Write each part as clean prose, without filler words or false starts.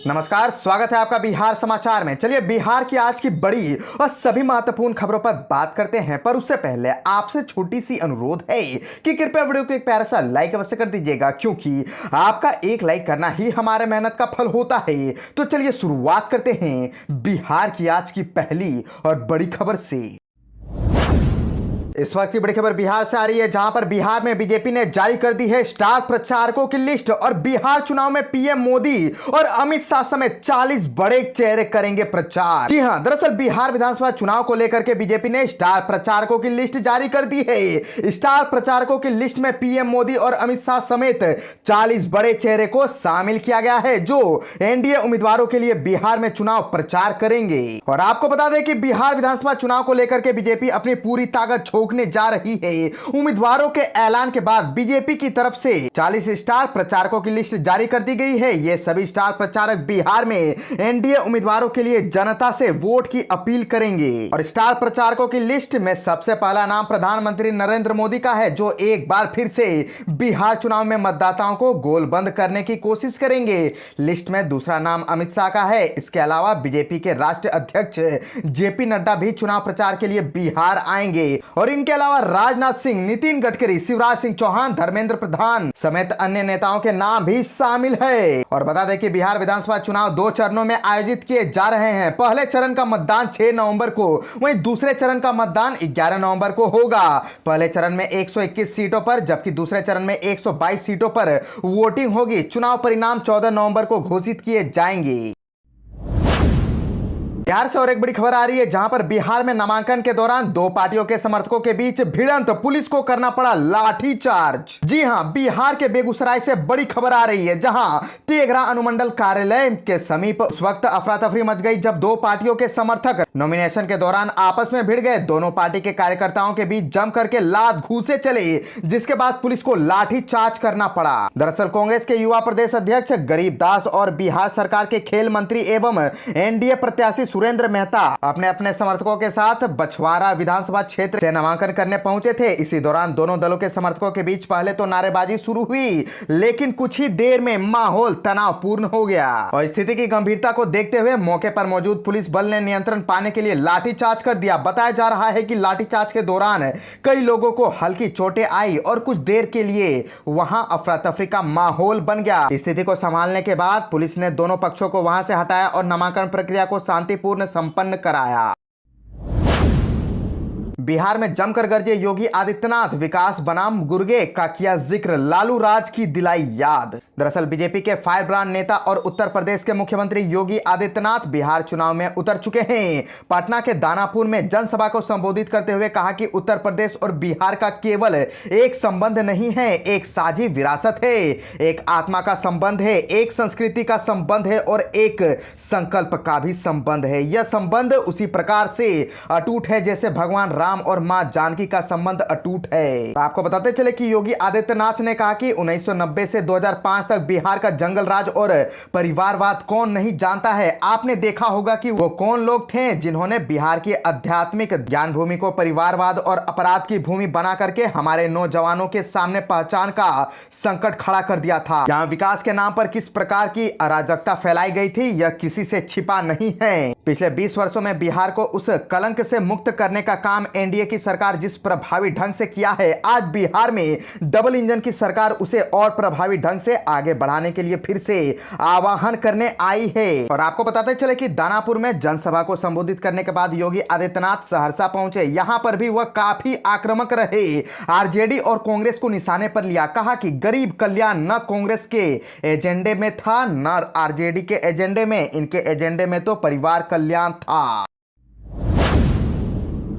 नमस्कार, स्वागत है आपका बिहार समाचार में। चलिए बिहार की आज की बड़ी और सभी महत्वपूर्ण खबरों पर बात करते हैं, पर उससे पहले आपसे छोटी सी अनुरोध है कि कृपया वीडियो को एक प्यारा सा लाइक अवश्य कर दीजिएगा, क्योंकि आपका एक लाइक करना ही हमारे मेहनत का फल होता है। तो चलिए शुरुआत करते हैं बिहार की आज की पहली और बड़ी खबर से। इस वक्त की बड़ी खबर बिहार से आ रही है, जहां पर बिहार में बीजेपी ने जारी कर दी है स्टार प्रचारकों की लिस्ट और बिहार चुनाव में पीएम मोदी और अमित शाह समेत 40 बड़े चेहरे करेंगे प्रचार। जी हां, दरअसल बिहार विधानसभा चुनाव को लेकर के बीजेपी ने स्टार प्रचारकों की लिस्ट जारी कर दी है। स्टार प्रचारकों की लिस्ट में पीएम मोदी और अमित शाह समेत 40 बड़े चेहरे को शामिल किया गया है, जो एनडीए उम्मीदवारों के लिए बिहार में चुनाव प्रचार करेंगे। और आपको बता दें कि बिहार विधानसभा चुनाव को लेकर के बीजेपी अपनी पूरी ताकत झोंकने जा रही है। उम्मीदवारों के ऐलान के बाद बीजेपी की तरफ से 40 स्टार प्रचारकों की लिस्ट जारी कर दी गई है। ये सभी स्टार प्रचारक बिहार में एनडीए उम्मीदवारों के लिए जनता से वोट की अपील करेंगे। और स्टार प्रचारकों की लिस्ट में सबसे पहला नाम प्रधानमंत्री नरेंद्र मोदी का है, जो एक बार फिर से बिहार चुनाव में मतदाताओं को गोलबंद करने की कोशिश करेंगे। लिस्ट में दूसरा नाम अमित शाह का है। इसके अलावा बीजेपी के राष्ट्रीय अध्यक्ष जेपी नड्डा भी चुनाव प्रचार के लिए बिहार आएंगे। और इनके अलावा राजनाथ सिंह, नितिन गडकरी, शिवराज सिंह चौहान, धर्मेंद्र प्रधान समेत अन्य नेताओं के नाम भी शामिल है। और बता दें कि बिहार विधानसभा चुनाव 2 चरणों में आयोजित किए जा रहे हैं। पहले चरण का मतदान 6 नवंबर को, वहीं दूसरे चरण का मतदान 11 नवंबर को होगा। पहले चरण में 121 सीटों पर, जबकि दूसरे चरण में 122 सीटों पर वोटिंग होगी। चुनाव परिणाम 14 नवंबर को घोषित किए जाएंगे। बिहार से और एक बड़ी खबर आ रही है, जहां पर बिहार में नामांकन के दौरान 2 पार्टियों के समर्थकों के बीच भिड़ंत, पुलिस को करना पड़ा लाठीचार्ज। जी हां, बिहार के बेगूसराय से बड़ी खबर आ रही है, जहां तेघरा अनुमंडल कार्यालय के समीप उस वक्त अफरा तफरी मच गई जब 2 पार्टियों के समर्थक नॉमिनेशन के दौरान आपस में भिड़ गए। दोनों पार्टी के कार्यकर्ताओं के बीच जम करके लात घूंसे चले, जिसके बाद पुलिस को लाठीचार्ज करना पड़ा। दरअसल कांग्रेस के युवा प्रदेश अध्यक्ष गरीब दास और बिहार सरकार के खेल मंत्री एवं एनडीए प्रत्याशी सुरेंद्र मेहता अपने समर्थकों के साथ बछवारा विधानसभा क्षेत्र से नामांकन करने पहुंचे थे। इसी दौरान दोनों दलों के समर्थकों के बीच पहले तो नारेबाजी शुरू हुई, लेकिन कुछ ही देर में माहौल तनावपूर्ण हो गया। और स्थिति की गंभीरता को देखते हुए मौके पर मौजूद पुलिस बल ने नियंत्रण पाने के लिए लाठीचार्ज कर दिया। बताया जा रहा है कि लाठीचार्ज के दौरान कई लोगों को हल्की चोटें आई और कुछ देर के लिए वहां अफरा तफरी का माहौल बन गया। स्थिति को संभालने के बाद पुलिस ने दोनों पक्षों को वहां से हटाया और नामांकन प्रक्रिया को शांतिपूर्ण संपन्न कराया। बिहार में जमकर गरजे योगी आदित्यनाथ, विकास बनाम गुर्गे का किया जिक्र, लालू राज की दिलाई याद। दरअसल बीजेपी के फायर ब्रांड नेता और उत्तर प्रदेश के मुख्यमंत्री योगी आदित्यनाथ बिहार चुनाव में उतर चुके हैं। पटना के दानापुर में जनसभा को संबोधित करते हुए कहा कि उत्तर प्रदेश और बिहार का केवल एक संबंध नहीं है, एक साझी विरासत है, एक आत्मा का संबंध है, एक संस्कृति का संबंध है और एक संकल्प का भी संबंध है। यह संबंध उसी प्रकार से अटूट है जैसे भगवान राम और मां जानकी का संबंध अटूट है। आपको बताते चले कि योगी आदित्यनाथ ने कहा कि 1990 से 2005 तक बिहार का जंगल राज और परिवारवाद कौन नहीं जानता है। आपने देखा होगा कि वो कौन लोग थे जिन्होंने बिहार की आध्यात्मिक ज्ञान भूमि को परिवारवाद और अपराध की भूमि बना करके हमारे नौजवानों के सामने पहचान का संकट खड़ा कर दिया था। जहां विकास के नाम पर किस प्रकार की अराजकता फैलाई गई थी, यह किसी से छिपा नहीं है। पिछले 20 वर्षों में बिहार को उस कलंक से मुक्त करने का काम एनडीए की सरकार जिस प्रभावी ढंग से किया है, आज बिहार में डबल इंजन की सरकार उसे और प्रभावी ढंग से आगे बढ़ाने के लिए फिर से आह्वान करने आई है। और आपको बताते चले कि दानापुर में जनसभा को संबोधित करने के बाद योगी आदित्यनाथ सहरसा पहुंचे। यहां पर भी वह काफी आक्रामक रहे, आरजेडी और कांग्रेस को निशाने पर लिया। कहा कि गरीब कल्याण न कांग्रेस के एजेंडे में था न आरजेडी के एजेंडे में, इनके एजेंडे में तो परिवार कल्याण था।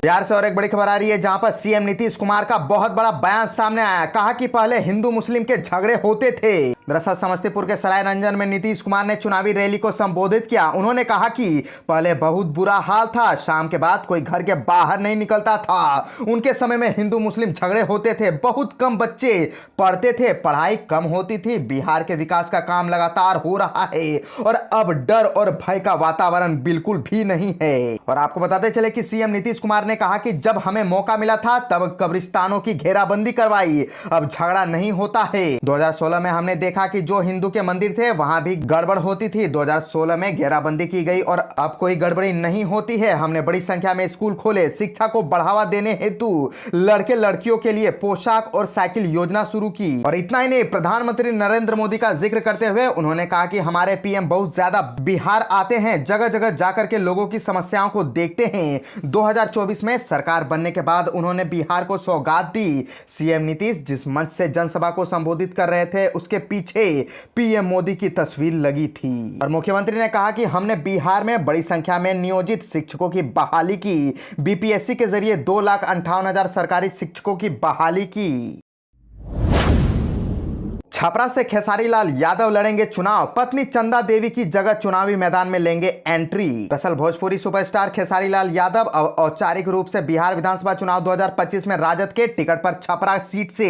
बिहार से और एक बड़ी खबर आ रही है, जहां पर सीएम नीतीश कुमार का बहुत बड़ा बयान सामने आया। कहा कि पहले हिंदू मुस्लिम के झगड़े होते थे। दरअसल समस्तीपुर के सरायरंजन में नीतीश कुमार ने चुनावी रैली को संबोधित किया। उन्होंने कहा कि पहले बहुत बुरा हाल था, शाम के बाद कोई घर के बाहर नहीं निकलता था। उनके समय में हिंदू मुस्लिम झगड़े होते थे, बहुत कम बच्चे पढ़ते थे, पढ़ाई कम होती थी। बिहार के विकास का काम लगातार हो रहा है और अब डर और भय का वातावरण बिल्कुल भी नहीं है। और आपको बताते चले कि सीएम नीतीश कुमार ने कहा कि जब हमें मौका मिला था तब कब्रिस्तानों की घेराबंदी करवाई, अब झगड़ा नहीं होता है। 2016 में हमने देखा था कि जो हिंदू के मंदिर थे वहां भी गड़बड़ होती थी। 2016 में घेराबंदी की गई और अब कोई गड़बड़ी नहीं होती है। हमने बड़ी संख्या में स्कूल खोले, शिक्षा को बढ़ावा देने हेतु लड़के लड़कियों के लिए पोशाक और साइकिल योजना शुरू की। और इतना ही नहीं, प्रधानमंत्री नरेंद्र मोदी का जिक्र करते हुए उन्होंने कहा कि हमारे पीएम बहुत ज्यादा बिहार आते हैं, जगह जगह जाकर के लोगों की समस्याओं को देखते हैं। 2024 में सरकार बनने के बाद उन्होंने बिहार को सौगात दी। सीएम नीतीश जिस मंच से जनसभा को संबोधित कर रहे थे उसके पीछे पीएम मोदी की तस्वीर लगी थी। और मुख्यमंत्री ने कहा कि हमने बिहार में बड़ी संख्या में नियोजित शिक्षकों की बहाली की। बीपीएससी के जरिए 2,58,000 सरकारी शिक्षकों की बहाली की। छपरा से खेसारी लाल यादव लड़ेंगे चुनाव, पत्नी चंदा देवी की जगह चुनावी मैदान में लेंगे एंट्री। दरअसल भोजपुरी सुपरस्टार खेसारी लाल यादव औपचारिक रूप से बिहार विधानसभा चुनाव 2025 में राजद के टिकट पर छपरा सीट से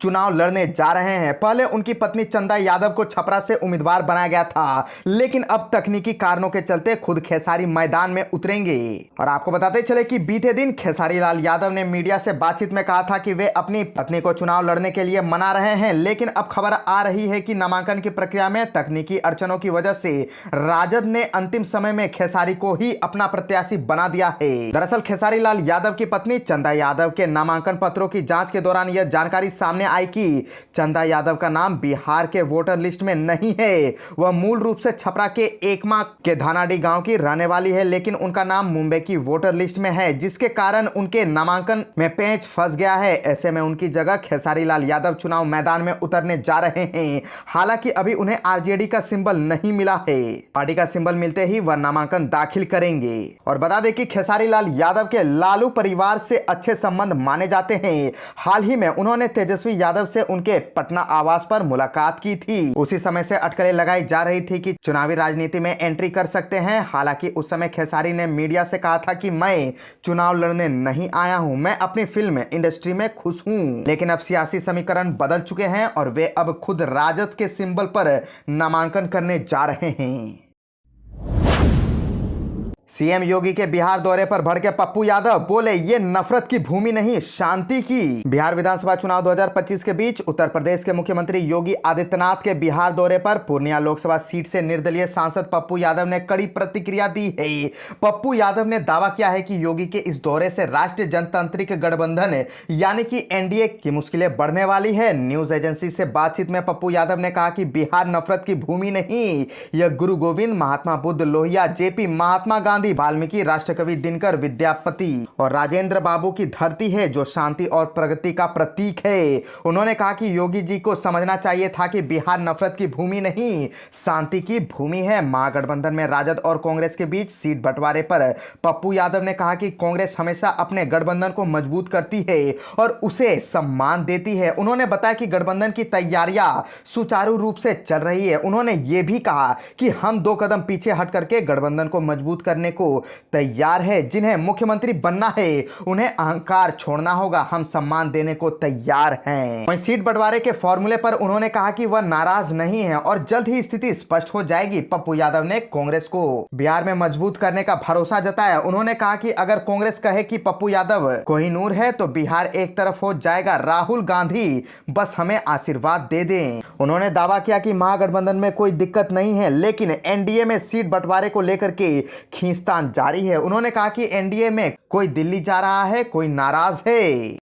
चुनाव लड़ने जा रहे हैं। पहले उनकी पत्नी चंदा यादव को छपरा से उम्मीदवार बनाया गया था, लेकिन अब तकनीकी कारणों के चलते खुद खेसारी मैदान में उतरेंगे। और आपको बताते चले कि बीते दिन खेसारी लाल यादव ने मीडिया से बातचीत में कहा था कि वे अपनी पत्नी को चुनाव लड़ने के लिए मना रहे हैं, लेकिन अब खबर आ रही है कि नामांकन की प्रक्रिया में तकनीकी अड़चनों की वजह से राजद ने अंतिम समय में खेसारी को ही अपना प्रत्याशी बना दिया है। दरअसल खेसारी लाल यादव की पत्नी चंदा यादव के नामांकन पत्रों की जांच के दौरान यह जानकारी सामने आई कि चंदा यादव का नाम बिहार के वोटर लिस्ट में नहीं है। वह मूल रूप से छपरा के एकमा के धानाडी गांव की रहने वाली है, लेकिन उनका नाम मुंबई की वोटर लिस्ट में है, जिसके कारण उनके नामांकन में पेंच फंस गया है। ऐसे में उनकी जगह खेसारी लाल यादव चुनाव मैदान में उतरने जा रहे हैं। हालांकि अभी उन्हें आरजेडी का सिंबल नहीं मिला है। पार्टी का सिंबल मिलते ही वह नामांकन दाखिल करेंगे। और बता दें कि खेसारी लाल यादव के लालू परिवार से अच्छे संबंध माने जाते हैं। हाल ही में उन्होंने तेजस्वी यादव से उनके पटना आवास पर मुलाकात की थी। उसी समय से अटकलें लगाई जा रही थी कि चुनावी राजनीति में एंट्री कर सकते हैं। हालांकि उस समय खेसारी ने मीडिया से कहा था कि मैं चुनाव लड़ने नहीं आया हूं, मैं अपनी फिल्म इंडस्ट्री में खुश हूं। लेकिन अब सियासी समीकरण बदल चुके हैं और वे अब खुद राजद के सिंबल पर नामांकन करने जा रहे हैं। सीएम योगी के बिहार दौरे पर भड़के पप्पू यादव, बोले ये नफरत की भूमि नहीं शांति की। बिहार विधानसभा चुनाव 2025 के बीच उत्तर प्रदेश के मुख्यमंत्री योगी आदित्यनाथ के बिहार दौरे पर पूर्णिया लोकसभा सीट से निर्दलीय सांसद पप्पू यादव ने कड़ी प्रतिक्रिया दी है। पप्पू यादव ने दावा किया है कि योगी के इस दौरे से राष्ट्रीय जनतांत्रिक गठबंधन यानी कि एनडीए की मुश्किलें बढ़ने वाली है। न्यूज एजेंसी से बातचीत में पप्पू यादव ने कहा कि बिहार नफरत की भूमि नहीं, यह गुरु गोविंद, महात्मा बुद्ध, लोहिया, जेपी, महात्मा गांधी, वाल्मीकि, राष्ट्रकवि दिनकर, विद्यापति और राजेंद्र बाबू की धरती है, जो शांति और प्रगति का प्रतीक है। उन्होंने कहा कि योगी जी को समझना चाहिए था कि बिहार नफरत की भूमि नहीं, शांति की भूमि है। महागठबंधन में राजद और कांग्रेस के बीच सीट बंटवारे पर पप्पू यादव ने कहा कि कांग्रेस हमेशा अपने गठबंधन को मजबूत करती है और उसे सम्मान देती है। उन्होंने बताया कि गठबंधन की तैयारियां सुचारू रूप से चल रही है। उन्होंने ये भी कहा कि हम 2 कदम पीछे हट करके गठबंधन को मजबूत करने को तैयार है। जिन्हें मुख्यमंत्री बनना है उन्हें अहंकार छोड़ना होगा, हम सम्मान देने को तैयार हैं। वहीं सीट बंटवारे के फॉर्मूले पर उन्होंने कहा कि वह नाराज नहीं है और जल्द ही स्थिति स्पष्ट हो जाएगी। पप्पू यादव ने कांग्रेस को बिहार में मजबूत करने का भरोसा जताया। उन्होंने कहा कि अगर कांग्रेस कहे कि पप्पू यादव कोहिनूर है तो बिहार एक तरफ हो जाएगा, राहुल गांधी बस हमें आशीर्वाद दे दें। उन्होंने दावा किया कि महागठबंधन में कोई दिक्कत नहीं है, लेकिन एनडीए में सीट बंटवारे को लेकर के खींचतान जारी है। उन्होंने कहा कि एनडीए में कोई दिल्ली जा रहा है, कोई नाराज है।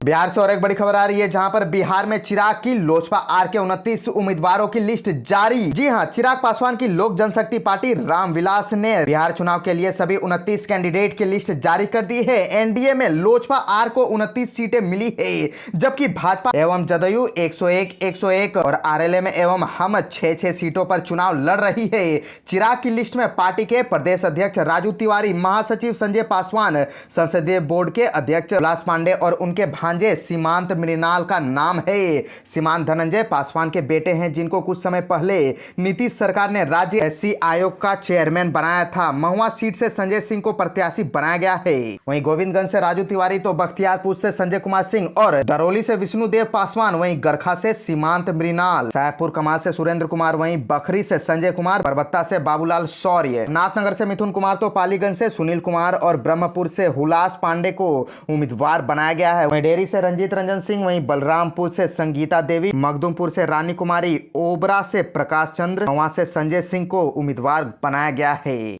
बिहार से और एक बड़ी खबर आ रही है, जहां पर बिहार में चिराग की लोजपा आर के 29 उम्मीदवारों की लिस्ट जारी। जी हां, चिराग पासवान की लोक जनशक्ति पार्टी रामविलास ने बिहार चुनाव के लिए सभी 29 कैंडिडेट की लिस्ट जारी कर दी है। एनडीए में लोजपा आर को 29 सीटें मिली है, जबकि भाजपा एवं जदयू 101 और आरएलए में एवं हम 6 सीटों पर चुनाव लड़ रही है। चिराग की लिस्ट में पार्टी के प्रदेश अध्यक्ष राजू तिवारी, महासचिव संजय पासवान, संसदीय बोर्ड के अध्यक्ष कैलाश पांडे और उनके सीमांत मृणाल का नाम है। सीमांत धनंजय पासवान के बेटे हैं, जिनको कुछ समय पहले नीतीश सरकार ने राज्य एससी आयोग का चेयरमैन बनाया था। महुआ सीट से संजय सिंह को प्रत्याशी बनाया गया है। वहीं गोविंदगंज से राजू तिवारी, तो बख्तियारपुर से संजय कुमार सिंह और दरौली से विष्णुदेव पासवान, वहीं गरखा से सीमांत मृणाल, साहेबपुर कमाल से सुरेंद्र कुमार, वहीं बखरी से संजय कुमार, परबत्ता से बाबूलाल शौर्य, नाथनगर से मिथुन कुमार, तो पालीगंज से सुनील कुमार और ब्रह्मपुर से हुलास पांडे को उम्मीदवार बनाया गया है। वहीं खैरी से रंजीत रंजन सिंह, वहीं बलरामपुर से संगीता देवी, मखदुमपुर से रानी कुमारी, ओबरा से प्रकाश चंद्र, वहां से संजय सिंह को उम्मीदवार बनाया गया है।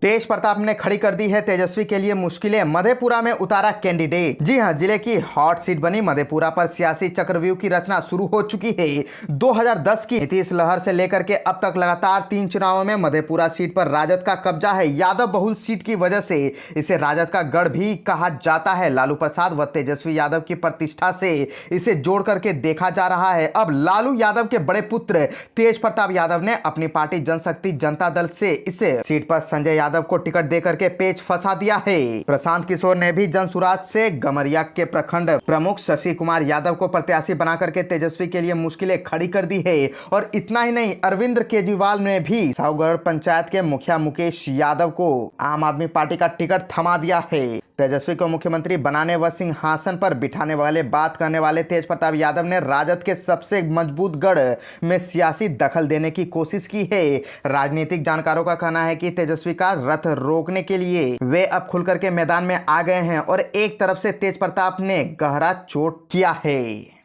तेज प्रताप ने खड़ी कर दी है तेजस्वी के लिए मुश्किलें, मधेपुरा में उतारा कैंडिडेट। जी हां, जिले की हॉट सीट बनी मधेपुरा पर सियासी चक्रव्यूह की रचना शुरू हो चुकी है। 2010 की नीतीश लहर से लेकर के अब तक लगातार 3 चुनावों में मधेपुरा सीट पर राजद का कब्जा है। यादव बहुल सीट की वजह से इसे राजद का गढ़ भी कहा जाता है। लालू प्रसाद व तेजस्वी यादव की प्रतिष्ठा से इसे जोड़ करके देखा जा रहा है। अब लालू यादव के बड़े पुत्र तेज प्रताप यादव ने अपनी पार्टी जनशक्ति जनता दल से इसे सीट पर संजय यादव को टिकट देकर के पेच फंसा दिया है। प्रशांत किशोर ने भी जनसुराज से गमरिया के प्रखंड प्रमुख शशि कुमार यादव को प्रत्याशी बनाकर के तेजस्वी के लिए मुश्किलें खड़ी कर दी है। और इतना ही नहीं, अरविंद केजरीवाल ने भी साहूगढ़ पंचायत के मुखिया मुकेश यादव को आम आदमी पार्टी का टिकट थमा दिया है। तेजस्वी को मुख्यमंत्री बनाने व सिंहासन पर बिठाने वाले बात करने वाले तेज प्रताप यादव ने राजद के सबसे मजबूत गढ़ में सियासी दखल देने की कोशिश की है। राजनीतिक जानकारों का कहना है कि तेजस्वी का रथ रोकने के लिए वे अब खुल करके मैदान में आ गए हैं और एक तरफ से तेज प्रताप ने गहरा चोट किया है।